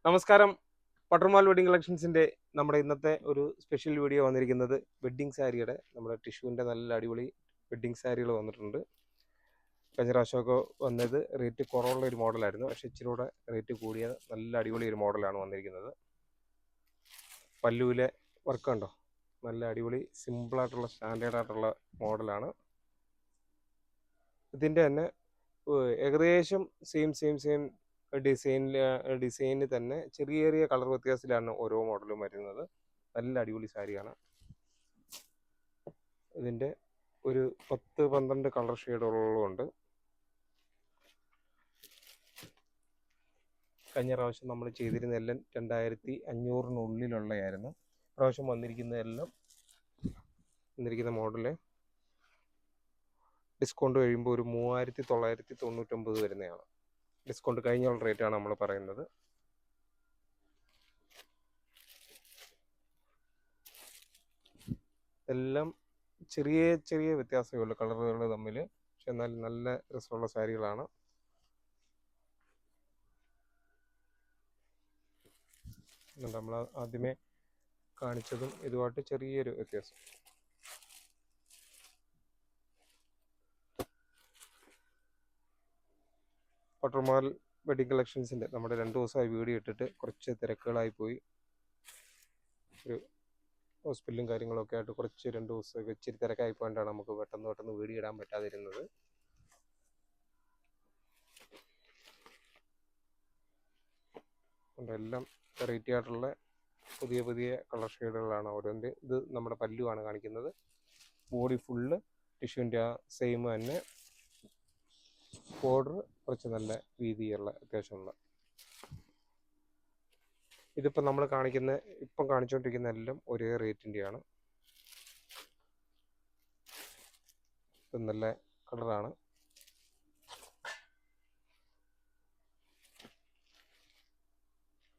നമസ്കാരം. പട്ടർമാൽ വെഡിങ് കളക്ഷൻസിൻ്റെ നമ്മുടെ ഇന്നത്തെ ഒരു സ്പെഷ്യൽ വീഡിയോ വന്നിരിക്കുന്നത് വെഡ്ഡിങ് സാരിയുടെ നമ്മുടെ ടിഷ്യൂവിൻ്റെ നല്ല അടിപൊളി വെഡ്ഡിങ് സാരികൾ വന്നിട്ടുണ്ട്. കഴിഞ്ഞ പ്രാവശ്യമൊക്കെ വന്നത് റേറ്റ് കുറവുള്ള ഒരു മോഡലായിരുന്നു, പക്ഷേ ഇച്ചിരി കൂടെ റേറ്റ് കൂടിയ നല്ല അടിപൊളി ഒരു മോഡലാണ് വന്നിരിക്കുന്നത്. പല്ലുവിലെ വർക്ക് ഉണ്ടോ, നല്ല അടിപൊളി സിമ്പിളായിട്ടുള്ള സ്റ്റാൻഡേർഡായിട്ടുള്ള മോഡലാണ്. ഇതിൻ്റെ തന്നെ ഏകദേശം സെയിം ഡിസൈനിൽ തന്നെ ചെറിയ ചെറിയ കളർ വ്യത്യാസത്തിലാണ് ഓരോ മോഡലും വരുന്നത്. നല്ല അടിപൊളി സാരിയാണ്. ഇതിൻ്റെ ഒരു 10-12 കളർ ഷെയ്ഡുകളുണ്ട്. കഴിഞ്ഞ പ്രാവശ്യം നമ്മൾ ചെയ്തിരുന്നതെല്ലാം 2500-നുള്ളിലുള്ളതായിരുന്നു. പ്രാവശ്യം വന്നിരിക്കുന്ന മോഡല് ഡിസ്കൗണ്ട് കഴിയുമ്പോൾ ഒരു 3999 വരുന്നതാണ്. ഡിസ്കൗണ്ട് കഴിഞ്ഞുള്ള റേറ്റാണ് നമ്മൾ പറയുന്നത്. എല്ലാം ചെറിയ ചെറിയ വ്യത്യാസമേ ഉള്ളൂ കളറുകൾ തമ്മിൽ, പക്ഷെ എന്നാലും നല്ല രസമുള്ള സാരികളാണ്. നമ്മൾ ആദ്യമേ കാണിച്ചതും ഇതുമായിട്ട് ചെറിയൊരു വ്യത്യാസം. പട്ടർമാൽ വെഡിങ് കളക്ഷൻസിൻ്റെ നമ്മുടെ 2 ദിവസമായി വീഡിയോ ഇട്ടിട്ട് കുറച്ച് തിരക്കുകളായി പോയി. ഒരു ഹോസ്പിറ്റലും കാര്യങ്ങളൊക്കെ ആയിട്ട് കുറച്ച് 2 ദിവസമൊക്കെ ഇച്ചിരി തിരക്കായി പോയിട്ടാണ് നമുക്ക് പെട്ടെന്ന് വീഡിയോ ഇടാൻ പറ്റാതിരുന്നത്. എല്ലാം വെറൈറ്റി ആയിട്ടുള്ള പുതിയ കളർ ഷെയ്ഡുകളാണ് ഓരോൻ്റെ. ഇത് നമ്മുടെ പല്ലുവാണ് കാണിക്കുന്നത്. ബോഡി ഫുള്ള് ടിഷ്യൂൻ്റെ ആ സെയിം തന്നെ. ബോർഡർ കുറച്ച് നല്ല വീതിയുള്ള അത്യാവശ്യമുള്ള. ഇതിപ്പോൾ നമ്മൾ ഇപ്പം കാണിച്ചുകൊണ്ടിരിക്കുന്ന എല്ലാം ഒരേ റേറ്റിൻ്റെയാണ്. ഇത് നല്ല കളറാണ്.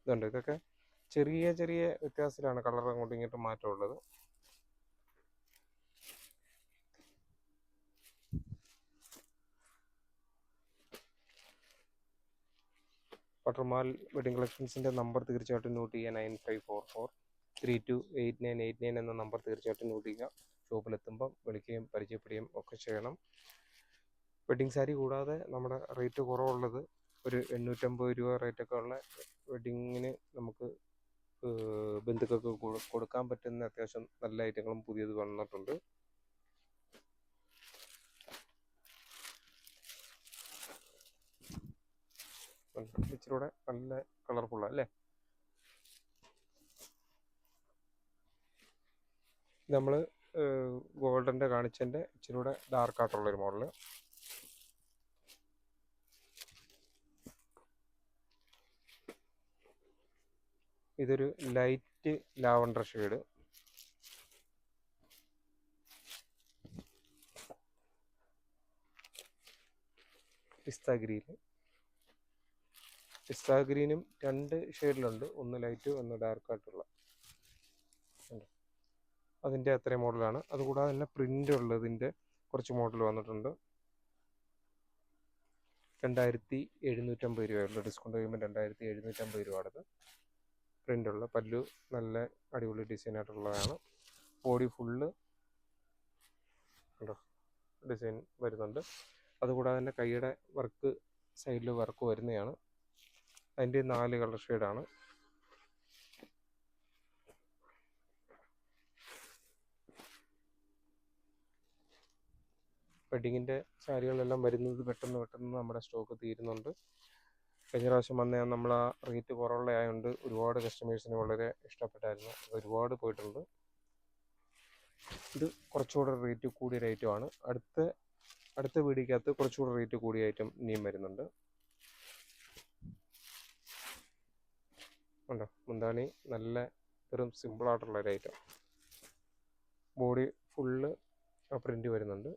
ഇതുണ്ട്, ഇതൊക്കെ ചെറിയ ചെറിയ വ്യത്യാസത്തിലാണ് കളർ അങ്ങോട്ടും ഇങ്ങോട്ടും മാറ്റമുള്ളത്. പട്ടർമാൽ വെഡിങ് കളക്ഷൻസിൻ്റെ നമ്പർ തീർച്ചയായിട്ടും നോട്ട് ചെയ്യുക. 9544328989 എന്ന നമ്പർ തീർച്ചയായിട്ടും നോട്ട് ചെയ്യുക. ഷോപ്പിലെത്തുമ്പം വിളിക്കുകയും പരിചയപ്പെടുകയും ഒക്കെ ചെയ്യണം. വെഡ്ഡിങ് സാരി കൂടാതെ നമ്മുടെ റേറ്റ് കുറവുള്ളത് ഒരു 850 രൂപ റേറ്റൊക്കെ ഉള്ള വെഡ്ഡിങ്ങിന് നമുക്ക് ബന്ധുക്കൾക്ക് കൊടുക്കാൻ പറ്റുന്ന അത്യാവശ്യം നല്ല ഐറ്റങ്ങളും പുതിയത് വന്നിട്ടുണ്ട്. ഇച്ചിരൂടെ നല്ല കളർഫുള്ളാണ് അല്ലേ. നമ്മൾ ഗോൾഡൻ്റെ കാണിച്ചതിൻ്റെ ഇച്ചിരൂടെ ഡാർക്കായിട്ടുള്ളൊരു മോഡല്. ഇതൊരു ലൈറ്റ് ലാവണ്ടർ ഷെയ്ഡ്. പിസ്ത ഗ്രീനും 2 ഷെയ്ഡിലുണ്ട്, ഒന്ന് ലൈറ്റ് ഒന്ന് ഡാർക്കായിട്ടുള്ള. അതിൻ്റെ അത്രയും മോഡലാണ്. അതുകൂടാതെ തന്നെ പ്രിൻ്റ് ഉള്ളതിൻ്റെ കുറച്ച് മോഡൽ വന്നിട്ടുണ്ട്. 2750 രൂപയുള്ള ഡിസ്കൗണ്ട് കഴിയുമ്പോൾ 2750 രൂപയുടേത്. പ്രിൻ്റുള്ള പല്ലു നല്ല അടിപൊളി ഡിസൈനായിട്ടുള്ളതാണ്. ബോഡി ഫുള്ള് ഡിസൈൻ വരുന്നുണ്ട്. അതുകൂടാതെ തന്നെ കൈയുടെ വർക്ക് സൈഡിൽ വർക്ക് വരുന്നതാണ്. അതിൻ്റെ 4 കളർ ഷെയ്ഡാണ്. വെഡ്ഡിങ്ങിൻ്റെ സാരികളെല്ലാം വരുന്നത് പെട്ടെന്ന് നമ്മുടെ സ്റ്റോക്ക് തീരുന്നുണ്ട്. കഴിഞ്ഞ പ്രാവശ്യം വന്ന നമ്മൾ ആ റേറ്റ് കുറവുള്ളതായതുകൊണ്ട് ഒരുപാട് കസ്റ്റമേഴ്സിന് വളരെ ഇഷ്ടപ്പെട്ടായിരുന്നു. അത് ഒരുപാട് പോയിട്ടുണ്ട്. ഇത് കുറച്ചുകൂടെ റേറ്റ് കൂടിയ ഐറ്റമാണ്. അടുത്ത വീഡിയോക്കകത്ത് കുറച്ചുകൂടെ റേറ്റ് കൂടിയ ഐറ്റം ഇനിയും വരുന്നുണ്ട്. ഉണ്ടോ, മുന്താണി നല്ല വെറും സിമ്പിളായിട്ടുള്ള ഒരു ഐറ്റം. ബോഡി ഫുള്ള് പ്രിൻ്റ് വരുന്നുണ്ട്.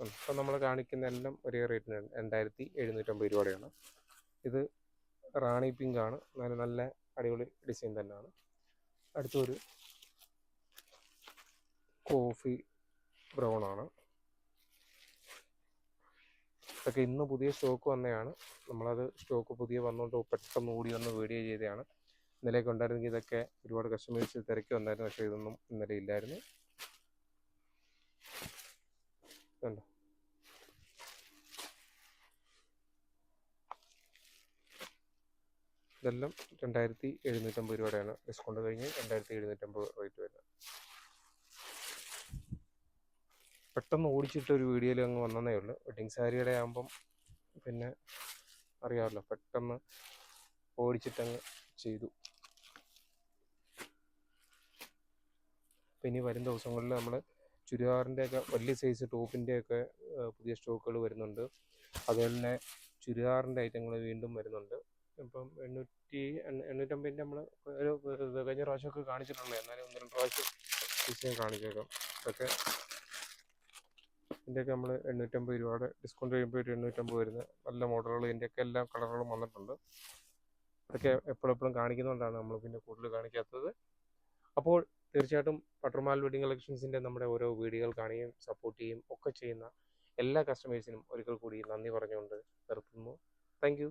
ഇപ്പം നമ്മൾ കാണിക്കുന്ന എല്ലാം ഒരേ റേറ്റിനാണ്, 2750 രൂപയുടെയാണ്. ഇത് റാണി പിങ്ക് ആണ്, നല്ല അടിപൊളി ഡിസൈൻ തന്നെയാണ്. അടുത്തൊരു കോഫി ബ്രൗൺ ആണ്. ഇതൊക്കെ ഇന്ന് പുതിയ സ്റ്റോക്ക് വന്നതാണ്. നമ്മളത് സ്റ്റോക്ക് പുതിയ വന്നുകൊണ്ട് പെട്ടെന്ന് ഓടി വന്ന് വീഡിയോ ചെയ്തതാണ്. ഇന്നലെയൊക്കെ ഉണ്ടായിരുന്നെങ്കിൽ ഇതൊക്കെ ഒരുപാട് കസ്റ്റമേഴ്സ് തിരക്കി വന്നായിരുന്നു. പക്ഷേ ഇതൊന്നും ഇന്നലെ ഇല്ലായിരുന്നു. കണ്ടോ, ഇതെല്ലാം 2750 രൂപയുടെയാണ്. ഡിസ്കൗണ്ട് കഴിഞ്ഞ് 2750 റേറ്റ് വരുന്നത്. പെട്ടെന്ന് ഓടിച്ചിട്ട് ഒരു വീഡിയോയിൽ അങ്ങ് വന്നതേ ഉള്ളൂ. വെഡിങ് സാരിയുടെ ആകുമ്പം പിന്നെ അറിയാമല്ലോ, പെട്ടെന്ന് ഓടിച്ചിട്ടങ്ങ് ചെയ്തു. പിന്നെ വരും ദിവസങ്ങളിൽ നമ്മൾ ചുരിദാറിൻ്റെയൊക്കെ വലിയ സൈസ് ടോപ്പിൻ്റെയൊക്കെ പുതിയ സ്റ്റോക്കുകൾ വരുന്നുണ്ട്. അതുപോലെ തന്നെ ചുരിദാറിൻ്റെ ഐറ്റങ്ങൾ വീണ്ടും വരുന്നുണ്ട്. ഇപ്പം 850 നമ്മൾ ഒരു കഴിഞ്ഞ പ്രാവശ്യമൊക്കെ കാണിച്ചിട്ടുണ്ട്. എന്നാലും 1-2 പ്രാവശ്യം ഡിസൈൻ കാണിച്ചേക്കാം. ഇതൊക്കെ ഇതിൻ്റെയൊക്കെ നമ്മൾ 850 രൂപയുടെ ഡിസ്കൗണ്ട് കഴിയുമ്പോൾ 850 വരുന്ന നല്ല മോഡലുകൾ, ഇതിൻ്റെയൊക്കെ എല്ലാ കളറുകളും വന്നിട്ടുണ്ട്. ഇതൊക്കെ എപ്പോഴെപ്പോഴും കാണിക്കുന്നതുകൊണ്ടാണ് നമ്മൾ പിന്നെ കൂടുതൽ കാണിക്കാത്തത്. അപ്പോൾ തീർച്ചയായിട്ടും പട്ടർമാൽ വെഡിങ് കളക്ഷൻസിൻ്റെ നമ്മുടെ ഓരോ വീഡിയോകൾ കാണുകയും സപ്പോർട്ട് ചെയ്യുകയും ഒക്കെ ചെയ്യുന്ന എല്ലാ കസ്റ്റമേഴ്സിനും ഒരിക്കൽ കൂടി നന്ദി പറഞ്ഞുകൊണ്ട് നിർത്തുന്നു. Thank you.